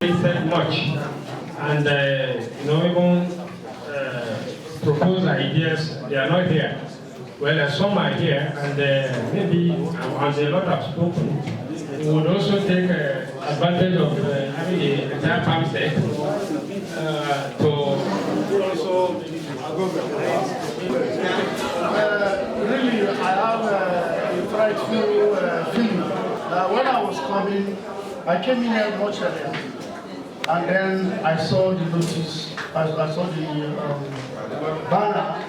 said much, and even propose ideas. They are not here. Well, some are here, and maybe as a lot have spoken, we would also take advantage of having the entire Perm set to also. Really, I have a frightful feeling. When I was coming, I came in here much earlier, and then I saw the notice, I saw the banner.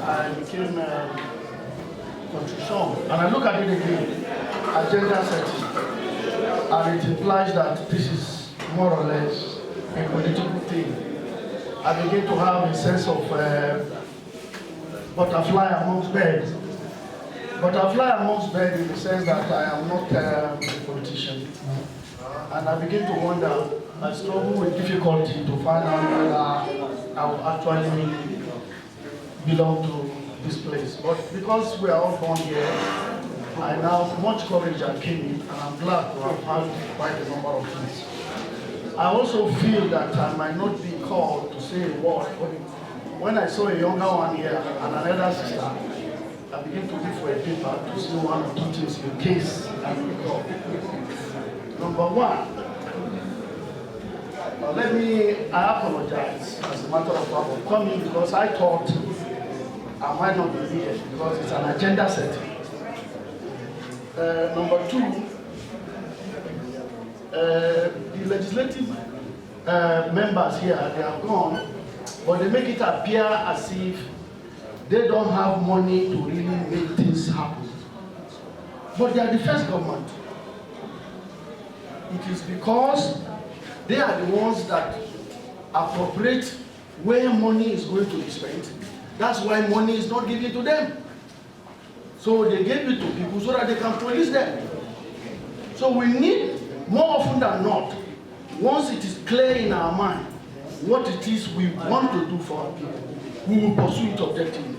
I became contrition, and I look at it again, agenda setting, and it implies that this is more or less a political thing. I begin to have a sense of butterfly amongst birds. Butterfly amongst birds in the sense that I am not a politician. And I begin to wonder, I struggle with difficulty to find out whether I will actually belong to this place. But because we are all born here, I now have much courage and came in, and I'm glad to have had quite a number of things. I also feel that I might not be called to say a word, but when I saw a younger one here and another sister, I began to look for a paper to see one or two things in case I will call. Number one, I apologize as a matter of fact for coming because I thought I might not be here because it's an agenda setting. Number two, the legislative members here, they are gone, but they make it appear as if they don't have money to really make things happen. But they are the first government. It is because they are the ones that appropriate where money is going to be spent. That's why money is not given to them. So they gave it to people so that they can police them. So we need, more often than not, once it is clear in our mind what it is we want to do for our people, we will pursue it objectively.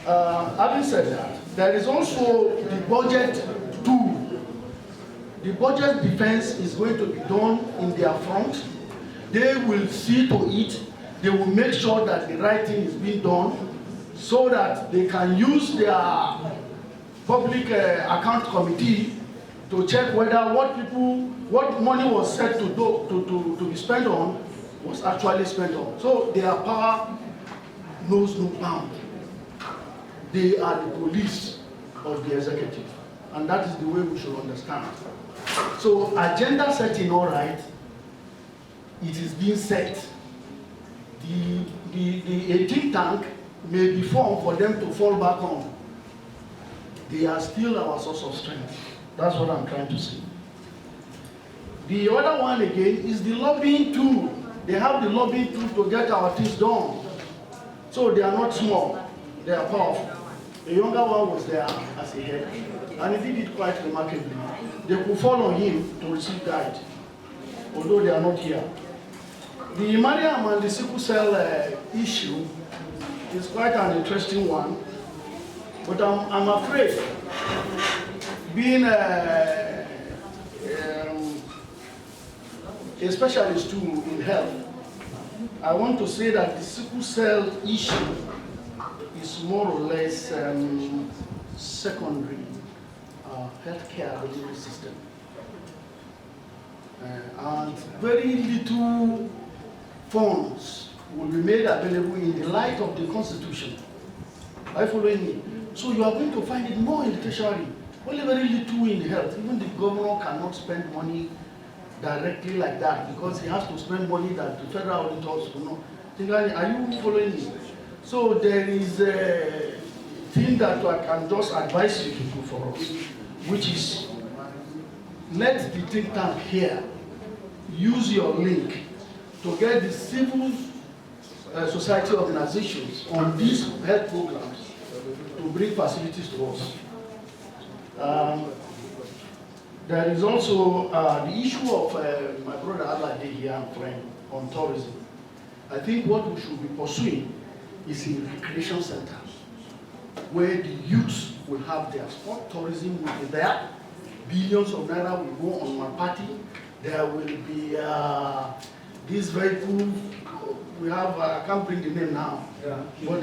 Having said that, there is also the budget tool. The budget defense is going to be done in their front. They will see to it, they will make sure that the right thing is being done so that they can use their public account committee to check whether what money was set to be spent on was actually spent on. So their power knows no bound. They are the police of the executive, and that is the way we should understand. So agenda setting, all right, it is being set. A think tank may be formed for them to fall back on. They are still our source of strength. That's what I'm trying to say. The other one again is the lobbying tool. They have the lobbying tool to get our things done. So they are not small, they are powerful. The younger one was there as a head, and he did it quite remarkably. They could follow him to receive guide, although they are not here. The Mariam and the sickle cell issue is quite an interesting one, but I'm afraid, being a specialist too in health, I want to say that the sickle cell issue is more or less secondary healthcare delivery system. And very little funds will be made available in the light of the Constitution. Are you following me? So you are going to find it more in the tertiary, only very little in health. Even the governor cannot spend money directly like that because he has to spend money that the federal auditors will know. Are you following me? So there is a thing that I can just advise you to do for us, which is let the think tank here use your link to get the civil society organizations on these health programs to bring facilities to us. There is also the issue of my brother Alade here and friend on tourism. I think what we should be pursuing is a recreation center where the youths will have their sport, tourism will be there, billions of naira will go on one party. There will be this vehicle. We have, I can't bring the name now, but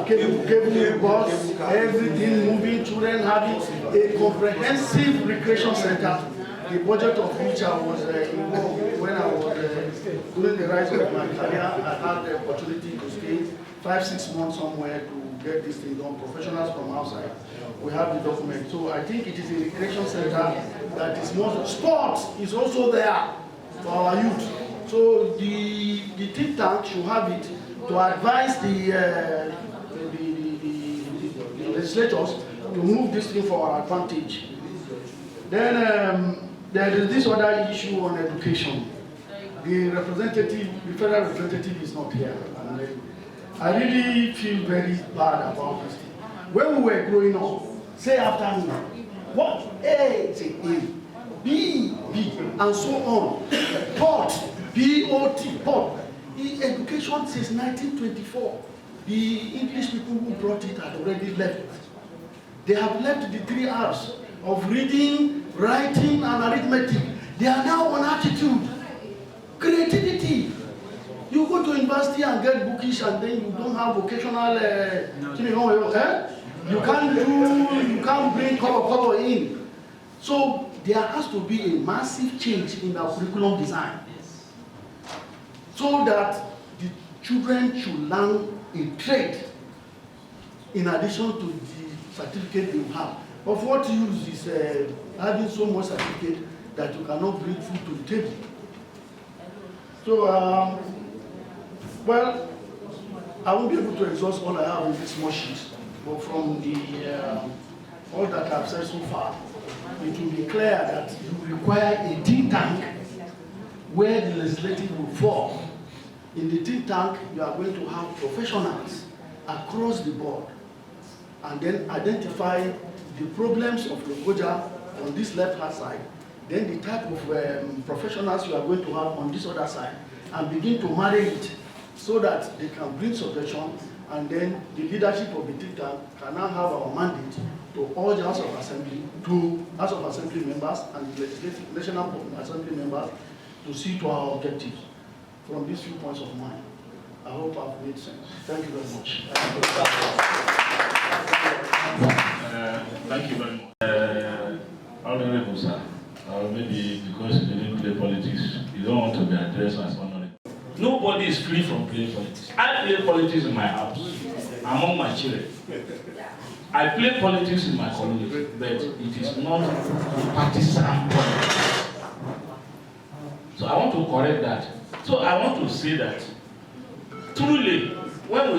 cable bus, everything moving, children having a comprehensive recreation center, the budget of which I was involved when I was doing the rise of my career. I had the opportunity to stay 5-6 months somewhere to get this thing done, professionals from outside. We have the document. So I think it is a recreation center that is more, sports is also there for our youth. So the think tank should have it to advise the legislators to move this thing for our advantage. Then there is this other issue on education. The federal representative is not here. And I really feel very bad about this thing. When we were growing up, say after me, what A, say A, B, B, and so on. Pot, B-O-T, pot. In education since 1924, the English people who brought it had already left. They have left the 3 R's of reading, writing, and arithmetic. They are now on attitude, creativity. You go to university and get bookish, and then you don't have vocational, you can't bring cover in. So there has to be a massive change in our curriculum design, so that the children should learn a trade in addition to the certificate they have. Of what use is having so much certificate that you cannot bring food to the table? So, well, I won't be able to exhaust all I have in this small sheet, but from the all that I've said so far, it will be clear that you require a think tank where the legislative will fall. In the think tank, you are going to have professionals across the board, and then identify the problems of Lokoja on this left-hand side, then the type of professionals you are going to have on this other side, and begin to marry it so that they can bring suggestion, and then the leadership of the think tank can now have our mandate to urge House of Assembly, to House of Assembly members and the National Assembly members to see to our objectives from these few points of mine. I hope I've made sense. Thank you very much. Thank you very much. Honorable sir, maybe because you didn't play politics, you don't want to be addressed as honorable. Nobody is free from playing politics. I play politics in my house, among my children. I play politics in my community, but it is not partisan politics. So I want to correct that. So I want to say that truly, when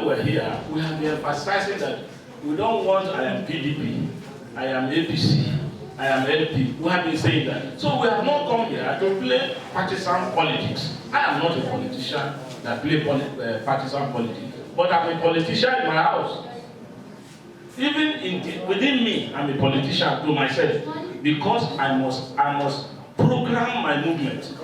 we're here, we have been emphasizing that we don't want I am PDP, I am APC, I am LP. We have been saying that. So we have not come here to play partisan politics. I am not a politician that play partisan politics, but I'm a politician in my house. Even within me, I'm a politician to myself, because I must program my movement.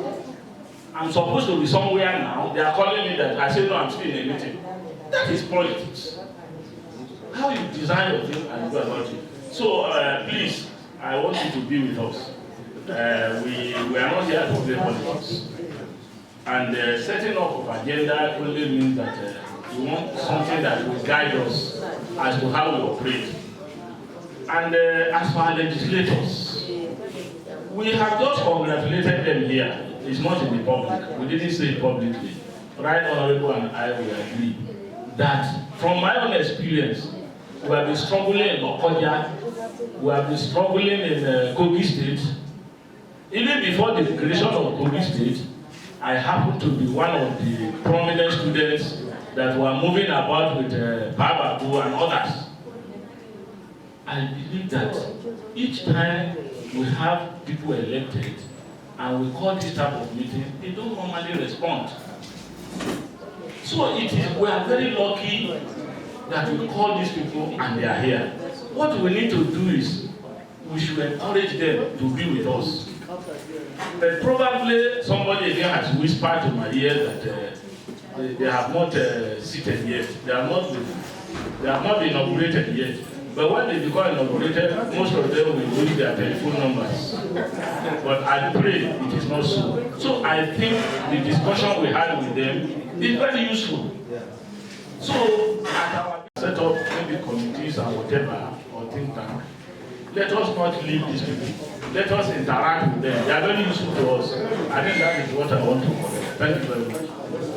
I'm supposed to be somewhere now. They are calling me that I say no, I'm still in a meeting. That is politics. How you design your thing and go about it. So please, I want you to be with us. We are not here to play politics. And setting up of agenda only means that we want something that will guide us as to how we operate. And as for our legislators, we have just congratulated them here. It's not in the public. We didn't say it publicly. Right, Honorable and I will agree that from my own experience, we have been struggling in Lokoja, we have been struggling in Kogi State. Even before the creation of Kogi State, I happened to be one of the prominent students that were moving about with Babamaji and others. I believe that each time we have people elected and we call this type of meeting, they don't normally respond. So we are very lucky that we call these people and they are here. What we need to do is we should encourage them to be with us. But probably somebody here has whispered to my ear that they have not seated yet. They have not been inaugurated yet. But when they become inaugurated, most of them will lose their telephone numbers. But I pray it is not so. So I think the discussion we had with them is very useful. So at our set up maybe committees and whatever, or think tank, let us not leave these people. Let us interact with them. They are very useful to us. I think that is what I want to comment. Thank you very much.